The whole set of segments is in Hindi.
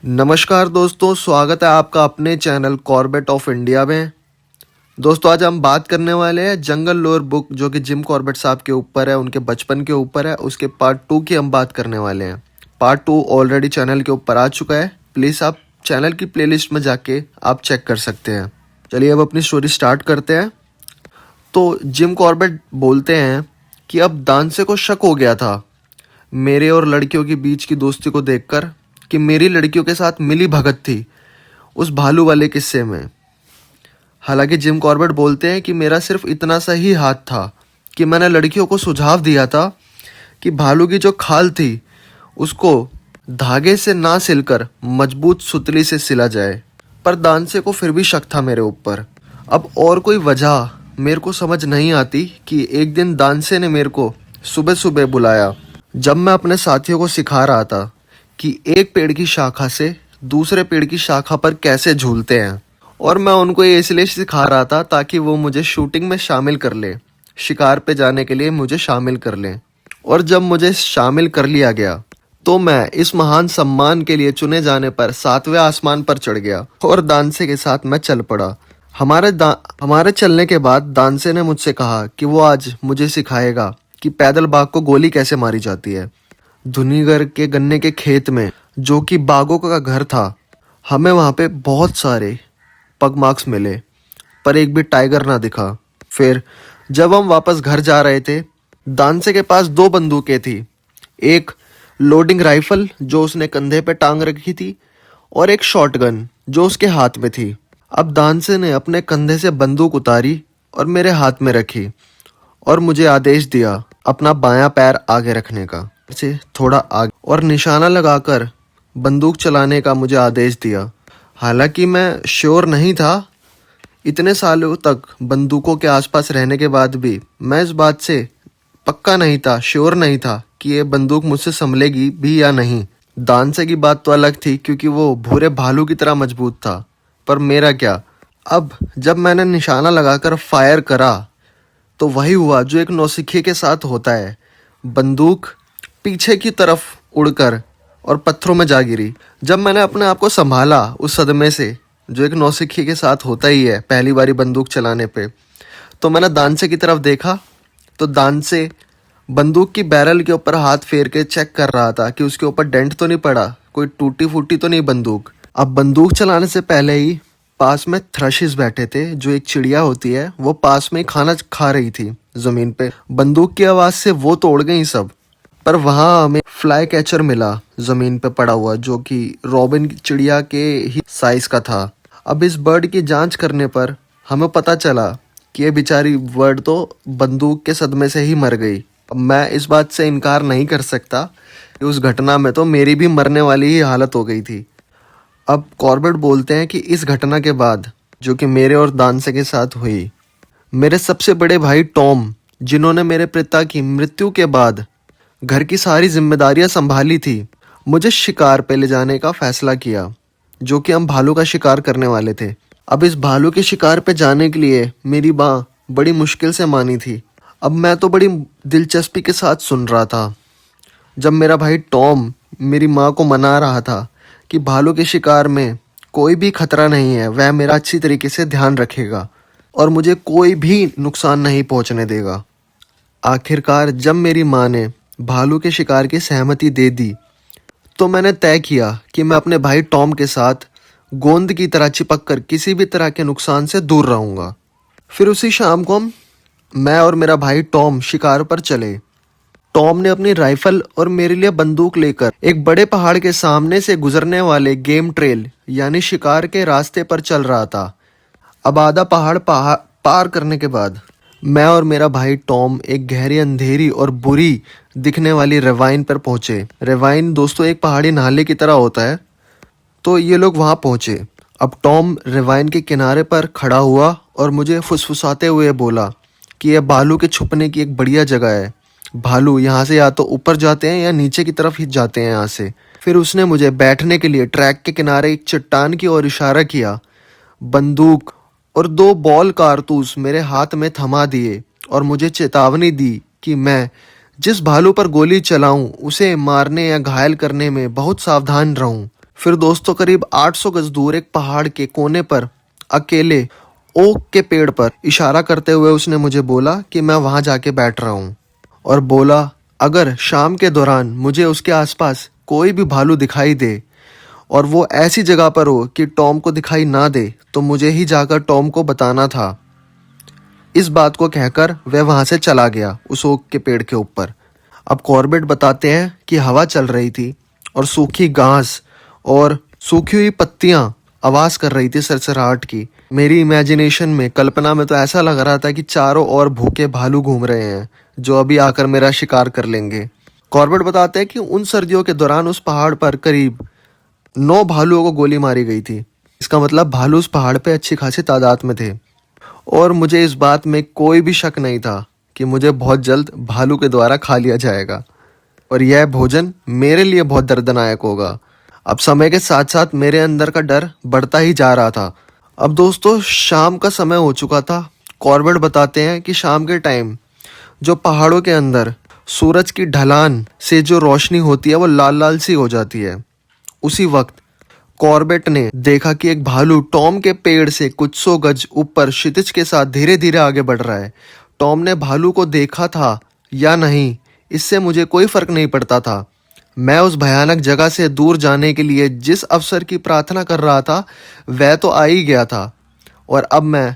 नमस्कार दोस्तों, स्वागत है आपका अपने चैनल कॉर्बेट ऑफ इंडिया में। दोस्तों, आज हम बात करने वाले हैं जंगल लोर बुक जो कि जिम कॉर्बेट साहब के ऊपर है, उनके बचपन के ऊपर है। उसके पार्ट 2 की हम बात करने वाले हैं। पार्ट 2 ऑलरेडी चैनल के ऊपर आ चुका है। प्लीज़ आप चैनल की प्लेलिस्ट में जाके आप चेक कर सकते हैं। चलिए अब अपनी स्टोरी स्टार्ट करते हैं। तो जिम कॉर्बेट बोलते हैं कि अब दानसे को शक हो गया था मेरे और लड़कियों के बीच की दोस्ती को देखकर कि मेरी लड़कियों के साथ मिली भगत थी उस भालू वाले किस्से में। हालांकि जिम कॉर्बेट बोलते हैं कि मेरा सिर्फ इतना सा ही हाथ था कि मैंने लड़कियों को सुझाव दिया था कि भालू की जो खाल थी उसको धागे से ना सिलकर मजबूत सुतली से सिला जाए। पर दानसे को फिर भी शक था मेरे ऊपर। अब और कोई वजह मेरे को समझ नहीं आती कि एक दिन दानसे ने मेरे को सुबह सुबह बुलाया जब मैं अपने साथियों को सिखा रहा था कि एक पेड़ की शाखा से दूसरे पेड़ की शाखा पर कैसे झूलते हैं। और मैं उनको ये इसलिए सिखा रहा था ताकि वो मुझे शूटिंग में शामिल कर ले, शिकार पे जाने के लिए मुझे शामिल कर लें। और जब मुझे शामिल कर लिया गया तो मैं इस महान सम्मान के लिए चुने जाने पर 7वें आसमान पर चढ़ गया और दानसे के साथ मैं चल पड़ा। हमारे चलने के बाद दानसे ने मुझसे कहा कि वो आज मुझे सिखाएगा कि पैदल बाघ को गोली कैसे मारी जाती है। धुनीगर के गन्ने के खेत में, जो कि बाघों का घर था, हमें वहाँ पे बहुत सारे पग मार्क्स मिले पर एक भी टाइगर ना दिखा। फिर जब हम वापस घर जा रहे थे, दानसे के पास 2 बंदूकें थी। एक लोडिंग राइफल जो उसने कंधे पे टांग रखी थी और एक शॉटगन जो उसके हाथ में थी। अब दानसे ने अपने कंधे से बंदूक उतारी और मेरे हाथ में रखी और मुझे आदेश दिया अपना बायां पैर आगे रखने का, से थोड़ा आगे, और निशाना लगाकर बंदूक चलाने का मुझे आदेश दिया। हालांकि मैं श्योर नहीं था, इतने सालों तक बंदूकों के आसपास रहने के बाद भी मैं इस बात से पक्का नहीं था, श्योर नहीं था कि ये बंदूक मुझसे संभलेगी भी या नहीं। दानसे की बात तो अलग थी क्योंकि वो भूरे भालू की तरह मजबूत था, पर मेरा क्या। अब जब मैंने निशाना लगाकर फायर करा तो वही हुआ जो एक नौसिखिए के साथ होता है। बंदूक पीछे की तरफ उड़कर और पत्थरों में जा गिरी। जब मैंने अपने आप को संभाला उस सदमे से, जो एक नौसिखिए के साथ होता ही है पहली बारी बंदूक चलाने पे, तो मैंने दानसे की तरफ देखा तो दानसे बंदूक की बैरल के ऊपर हाथ फेर के चेक कर रहा था कि उसके ऊपर डेंट तो नहीं पड़ा, कोई टूटी फूटी तो नहीं बंदूक। अब बंदूक चलाने से पहले ही पास में थ्रशिस बैठे थे, जो एक चिड़िया होती है, वो पास में ही खाना खा रही थी जमीन पे। बंदूक की आवाज से वो तो उड़ गई सब, पर वहां हमें फ्लाई कैचर मिला जमीन पे पड़ा हुआ, जो कि रॉबिन की चिड़िया के ही साइज का था। अब इस बर्ड की जांच करने पर हमें पता चला कि ये बेचारी बर्ड तो बंदूक के सदमे से ही मर गई। अब मैं इस बात से इनकार नहीं कर सकता कि उस घटना में तो मेरी भी मरने वाली ही हालत हो गई थी। अब कॉर्बेट बोलते हैं कि इस घटना के बाद, जो कि मेरे और दानसे के साथ हुई, मेरे सबसे बड़े भाई टॉम, जिन्होंने मेरे पिता की मृत्यु के बाद घर की सारी जिम्मेदारियां संभाली थी, मुझे शिकार पे ले जाने का फैसला किया, जो कि हम भालू का शिकार करने वाले थे। अब इस भालू के शिकार पे जाने के लिए मेरी माँ बड़ी मुश्किल से मानी थी। अब मैं तो बड़ी दिलचस्पी के साथ सुन रहा था जब मेरा भाई टॉम मेरी माँ को मना रहा था कि भालू के शिकार में कोई भी खतरा नहीं है, वह मेरा अच्छी तरीके से ध्यान रखेगा और मुझे कोई भी नुकसान नहीं पहुंचने देगा। आखिरकार जब मेरी माँ ने भालू के शिकार की सहमति दे दी तो मैंने तय किया कि मैं अपने भाई टॉम के साथ गोंद की तरह चिपक कर किसी भी तरह के नुकसान से दूर रहूंगा। फिर उसी शाम को मैं और मेरा भाई टॉम शिकार पर चले। टॉम ने अपनी राइफल और मेरे लिए बंदूक लेकर एक बड़े पहाड़ के सामने से गुजरने वाले गेम ट्रेल यानी शिकार के रास्ते पर चल रहा था। अब आधा पहाड़ पार करने के बाद मैं और मेरा भाई टॉम एक गहरी अंधेरी और बुरी दिखने वाली रेवाइन पर पहुंचे। रेवाइन दोस्तों एक पहाड़ी नाले की तरह होता है, तो ये लोग वहां पहुंचे। अब टॉम रेवाइन के किनारे पर खड़ा हुआ और मुझे फुसफुसाते हुए बोला कि यह भालू के छुपने की एक बढ़िया जगह है। भालू यहाँ से या तो ऊपर जाते हैं या नीचे की तरफ ही जाते हैं यहाँ से। फिर उसने मुझे बैठने के लिए ट्रैक के किनारे एक चट्टान की ओर इशारा किया। बंदूक और 2 बॉल कारतूस मेरे हाथ में थमा दिए और मुझे चेतावनी दी कि मैं जिस भालू पर गोली चलाऊं उसे मारने या घायल करने में बहुत सावधान रहूं। फिर दोस्तों करीब 800 गज दूर एक पहाड़ के कोने पर अकेले ओक के पेड़ पर इशारा करते हुए उसने मुझे बोला कि मैं वहां जाके बैठ रहा हूँ, और बोला अगर शाम के दौरान मुझे उसके आसपास कोई भी भालू दिखाई दे और वो ऐसी जगह पर हो कि टॉम को दिखाई ना दे तो मुझे ही जाकर टॉम को बताना था। इस बात को कहकर वह वहां से चला गया उस ओक के पेड़ के ऊपर। अब कॉर्बेट बताते हैं कि हवा चल रही थी और सूखी घास और सूखी हुई पत्तियां आवाज कर रही थी सरसराहट की। मेरी इमेजिनेशन में, कल्पना में तो ऐसा लग रहा था कि चारों ओर भूखे भालू घूम रहे हैं जो अभी आकर मेरा शिकार कर लेंगे। कॉर्बेट बताते हैं कि उन सर्दियों के दौरान उस पहाड़ पर करीब 9 भालुओं को गोली मारी गई थी। इसका मतलब भालू उस पहाड़ पे अच्छी खासी तादाद में थे, और मुझे इस बात में कोई भी शक नहीं था कि मुझे बहुत जल्द भालू के द्वारा खा लिया जाएगा और यह भोजन मेरे लिए बहुत दर्दनाक होगा। अब समय के साथ साथ मेरे अंदर का डर बढ़ता ही जा रहा था। अब दोस्तों शाम का समय हो चुका था। कॉर्बेट बताते हैं कि शाम के टाइम जो पहाड़ों के अंदर सूरज की ढलान से जो रोशनी होती है वो लाल लाल सी हो जाती है। उसी वक्त कॉर्बेट ने देखा कि एक भालू टॉम के पेड़ से कुछ 100 गज ऊपर क्षितिज के साथ धीरे धीरे आगे बढ़ रहा है। टॉम ने भालू को देखा था या नहीं इससे मुझे कोई फर्क नहीं पड़ता था। मैं उस भयानक जगह से दूर जाने के लिए जिस अवसर की प्रार्थना कर रहा था वह तो आ ही गया था, और अब मैं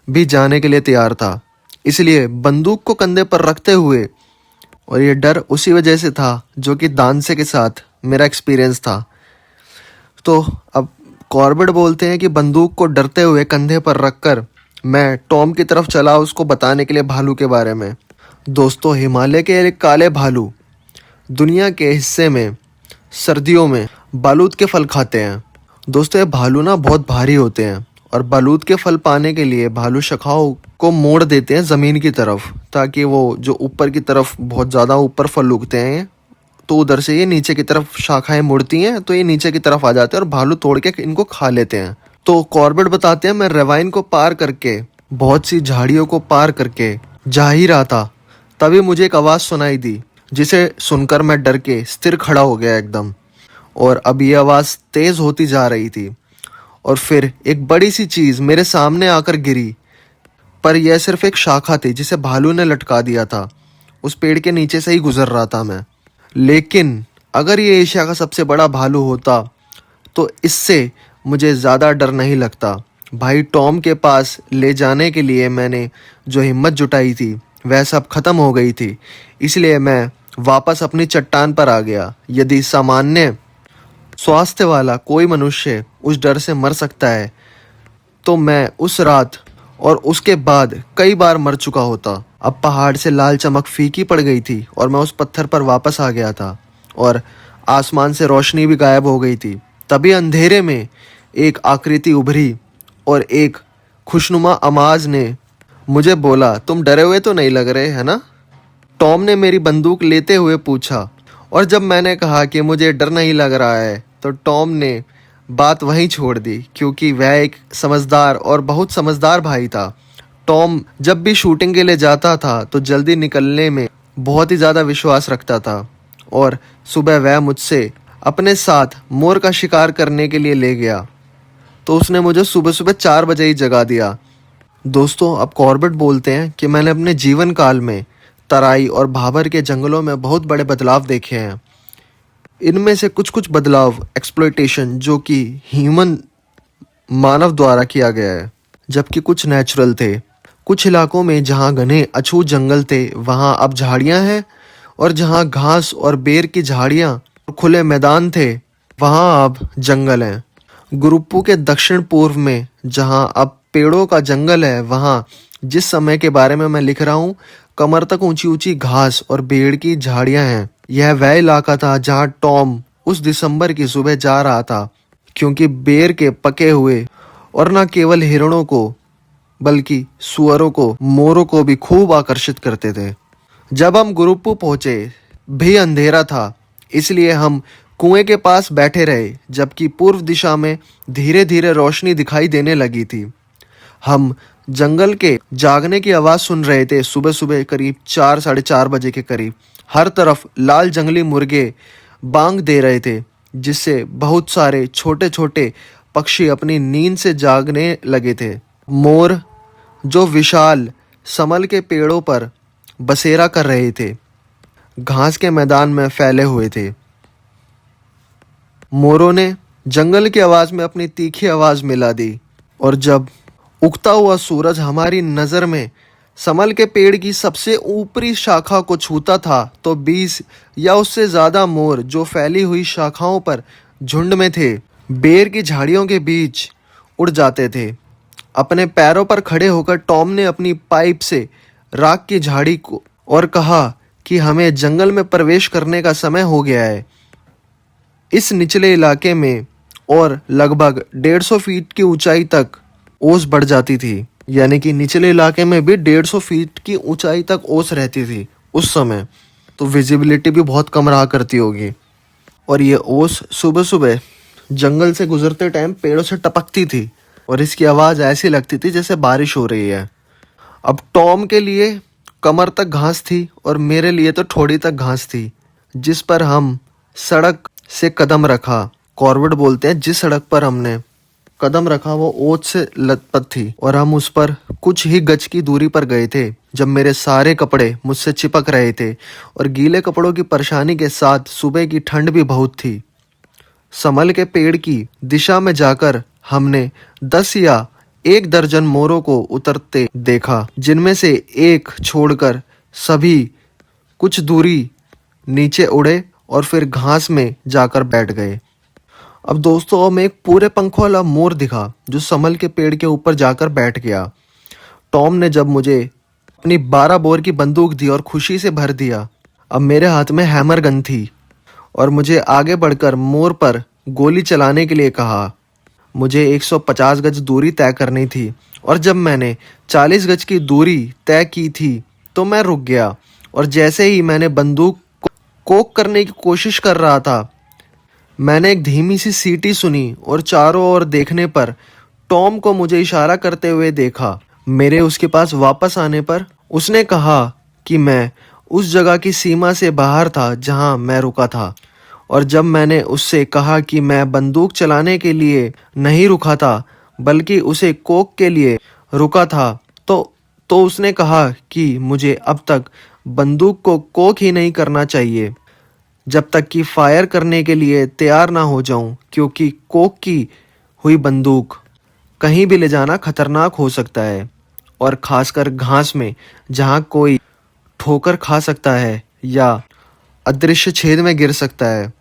भी जाने के लिए तैयार था। इसलिए बंदूक को कंधे पर रखते हुए, और ये डर उसी वजह से था जो कि दानसे के साथ मेरा एक्सपीरियंस था। तो अब कॉर्बेट बोलते हैं कि बंदूक को डरते हुए कंधे पर रखकर मैं टॉम की तरफ चला उसको बताने के लिए भालू के बारे में। दोस्तों हिमालय के एक काले भालू दुनिया के हिस्से में सर्दियों में बालूद के फल खाते हैं। दोस्तों ये भालू ना बहुत भारी होते हैं, और बालूद के फल पाने के लिए भालू शाखाओं को मोड़ देते हैं ज़मीन की तरफ, ताकि वो जो ऊपर की तरफ बहुत ज़्यादा ऊपर फल उगते हैं तो उधर से ये नीचे की तरफ शाखाएं मुड़ती हैं तो ये नीचे की तरफ आ जाते हैं और भालू तोड़ के इनको खा लेते हैं। तो कॉर्बेट बताते हैं मैं रेवाइन को पार करके, बहुत सी झाड़ियों को पार करके जा ही रहा था, तभी मुझे एक आवाज़ सुनाई दी जिसे सुनकर मैं डर के स्थिर खड़ा हो गया एकदम। और अब ये आवाज़ तेज़ होती जा रही थी और फिर एक बड़ी सी चीज़ मेरे सामने आकर गिरी, पर यह सिर्फ एक शाखा थी जिसे भालू ने लटका दिया था। उस पेड़ के नीचे से ही गुजर रहा था मैं, लेकिन अगर ये एशिया का सबसे बड़ा भालू होता तो इससे मुझे ज़्यादा डर नहीं लगता। भाई टॉम के पास ले जाने के लिए मैंने जो हिम्मत जुटाई थी वह सब खत्म हो गई थी, इसलिए मैं वापस अपनी चट्टान पर आ गया। यदि सामान्य स्वास्थ्य वाला कोई मनुष्य उस डर से मर सकता है तो मैं उस रात और उसके बाद कई बार मर चुका होता। अब पहाड़ से लाल चमक फीकी पड़ गई थी और मैं उस पत्थर पर वापस आ गया था और आसमान से रोशनी भी गायब हो गई थी। तभी अंधेरे में एक आकृति उभरी और एक खुशनुमा आवाज ने मुझे बोला, तुम डरे हुए तो नहीं लग रहे है ना? टॉम ने मेरी बंदूक लेते हुए पूछा, और जब मैंने कहा कि मुझे डर नहीं लग रहा है तो टॉम ने बात वहीं छोड़ दी, क्योंकि वह एक समझदार और बहुत समझदार भाई था। टॉम जब भी शूटिंग के लिए जाता था तो जल्दी निकलने में बहुत ही ज़्यादा विश्वास रखता था, और सुबह वह मुझसे अपने साथ मोर का शिकार करने के लिए ले गया तो उसने मुझे सुबह सुबह 4 बजे ही जगा दिया। दोस्तों अब कॉर्बेट बोलते हैं कि मैंने अपने जीवन काल में तराई और भाबर के जंगलों में बहुत बड़े बदलाव देखे हैं। इनमें से कुछ कुछ बदलाव एक्सप्लॉयटेशन जो कि ह्यूमन मानव द्वारा किया गया है, जबकि कुछ नेचुरल थे। कुछ इलाकों में जहाँ घने अछूत जंगल थे वहाँ अब झाड़ियाँ हैं, और जहाँ घास और बेर की झाड़ियाँ और खुले मैदान थे वहाँ अब जंगल हैं। गुरुप्पू के दक्षिण पूर्व में जहाँ अब पेड़ों का जंगल है वहाँ जिस समय के बारे में मैं लिख रहा हूँ कमर तक ऊंची ऊंची घास और बेर की झाड़ियाँ हैं। यह वह इलाका था जहाँ टॉम उस दिसंबर की सुबह जा रहा था, क्योंकि बेर के पके हुए और न केवल हिरणों को बल्कि सुअरों को, मोरों को भी खूब आकर्षित करते थे। जब हम गुरुप्पू पहुंचे भी अंधेरा था, इसलिए हम कुएं के पास बैठे रहे, जबकि पूर्व दिशा में धीरे धीरे रोशनी दिखाई देने लगी थी। हम जंगल के जागने की आवाज़ सुन रहे थे। सुबह सुबह करीब 4 साढ़े 4 बजे के करीब हर तरफ लाल जंगली मुर्गे बांग दे रहे थे। जिससे बहुत सारे छोटे छोटे पक्षी अपनी नींद से जागने लगे थे। मोर जो विशाल समल के पेड़ों पर बसेरा कर रहे थे, घास के मैदान में फैले हुए थे। मोरों ने जंगल की आवाज में अपनी तीखी आवाज मिला दी, और जब उगता हुआ सूरज हमारी नजर में समल के पेड़ की सबसे ऊपरी शाखा को छूता था, तो 20 या उससे ज्यादा मोर जो फैली हुई शाखाओं पर झुंड में थे, बेर की झाड़ियों के बीच उड़ जाते थे। अपने पैरों पर खड़े होकर टॉम ने अपनी पाइप से राख की झाड़ी को और कहा कि हमें जंगल में प्रवेश करने का समय हो गया है। इस निचले इलाके में और लगभग 150 फीट की ऊंचाई तक ओस बढ़ जाती थी, यानी कि निचले इलाके में भी 150 फीट की ऊंचाई तक ओस रहती थी उस समय, तो विजिबिलिटी भी बहुत कम रहा करती होगी। और ये ओस सुबह सुबह जंगल से गुजरते टाइम पेड़ों से टपकती थी, और इसकी आवाज़ ऐसी लगती थी जैसे बारिश हो रही है। अब टॉम के लिए कमर तक घास थी और मेरे लिए तो ठोड़ी तक घास थी, जिस पर हम सड़क से कदम रखा। कॉर्बेट बोलते हैं जिस सड़क पर हमने कदम रखा वो ओस से लथपथ थी, और हम उस पर कुछ ही गज की दूरी पर गए थे जब मेरे सारे कपड़े मुझसे चिपक रहे थे, और गीले कपड़ों की परेशानी के साथ सुबह की ठंड भी बहुत थी। समल के पेड़ की दिशा में जाकर हमने 10 या 1 दर्जन मोरों को उतरते देखा, जिनमें से एक छोड़कर सभी कुछ दूरी नीचे उड़े और फिर घास में जाकर बैठ गए। अब दोस्तों, हमें एक पूरे पंखों वाला मोर दिखा जो समल के पेड़ के ऊपर जाकर बैठ गया। टॉम ने जब मुझे अपनी 12 बोर की बंदूक दी और खुशी से भर दिया। अब मेरे हाथ में हैमर गन थी और मुझे आगे बढ़कर मोर पर गोली चलाने के लिए कहा। मुझे 150 गज दूरी तय करनी थी, और जब मैंने 40 गज की दूरी तय की थी तो मैं रुक गया, और जैसे ही मैंने बंदूक कोक करने की कोशिश कर रहा था, मैंने एक धीमी सी सीटी सुनी और चारों ओर देखने पर टॉम को मुझे इशारा करते हुए देखा। मेरे उसके पास वापस आने पर उसने कहा कि मैं उस जगह की सीमा से बाहर था जहां मैं रुका था, और जब मैंने उससे कहा कि मैं बंदूक चलाने के लिए नहीं रुका था बल्कि उसे कोक के लिए रुका था, तो उसने कहा कि मुझे अब तक बंदूक को कोक ही नहीं करना चाहिए जब तक कि फायर करने के लिए तैयार ना हो जाऊं, क्योंकि कोक की हुई बंदूक कहीं भी ले जाना खतरनाक हो सकता है, और खासकर घास में जहां कोई ठोकर खा सकता है या अदृश्य छेद में गिर सकता है।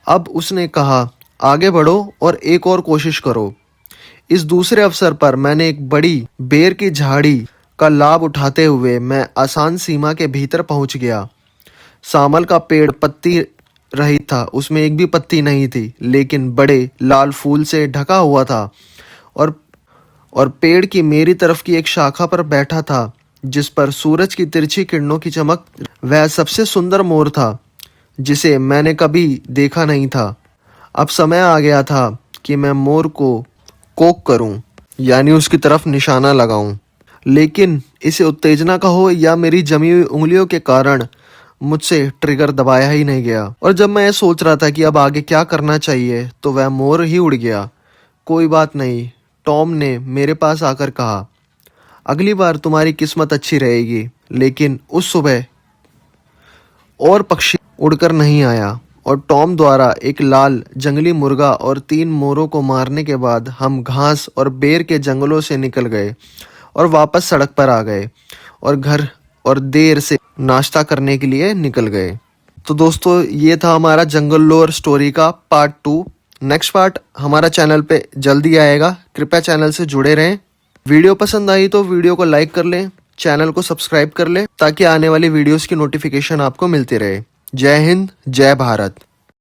अब उसने कहा, आगे बढ़ो और एक और कोशिश करो। इस दूसरे अवसर पर मैंने एक बड़ी बेर की झाड़ी का लाभ उठाते हुए मैं आसान सीमा के भीतर पहुंच गया। सामल का पेड़ पत्ती रहित था, उसमें एक भी पत्ती नहीं थी, लेकिन बड़े लाल फूल से ढका हुआ था, और पेड़ की मेरी तरफ की एक शाखा पर बैठा था जिस पर सूरज की तिरछी किरणों की चमक। वह सबसे सुंदर मोर था जिसे मैंने कभी देखा नहीं था। अब समय आ गया था कि मैं मोर को कोक करूं, यानी उसकी तरफ निशाना लगाऊं, लेकिन इसे उत्तेजना का हो या मेरी जमी हुई उंगलियों के कारण मुझसे ट्रिगर दबाया ही नहीं गया। और जब मैं सोच रहा था कि अब आगे क्या करना चाहिए, तो वह मोर ही उड़ गया। कोई बात नहीं, टॉम ने मेरे पास आकर कहा, अगली बार तुम्हारी किस्मत अच्छी रहेगी। लेकिन उस सुबह और पक्षी उड़कर नहीं आया, और टॉम द्वारा एक लाल जंगली मुर्गा और 3 मोरों को मारने के बाद हम घास और बेर के जंगलों से निकल गए और वापस सड़क पर आ गए और घर और देर से नाश्ता करने के लिए निकल गए। तो दोस्तों, ये था हमारा जंगल लोर स्टोरी का पार्ट 2। नेक्स्ट पार्ट हमारा चैनल पे जल्दी आएगा, कृपया चैनल से जुड़े रहें। वीडियो पसंद आई तो वीडियो को लाइक कर लें, चैनल को सब्सक्राइब कर लें, ताकि आने वाली वीडियोस की नोटिफिकेशन आपको मिलती रहे। जय हिंद, जय भारत।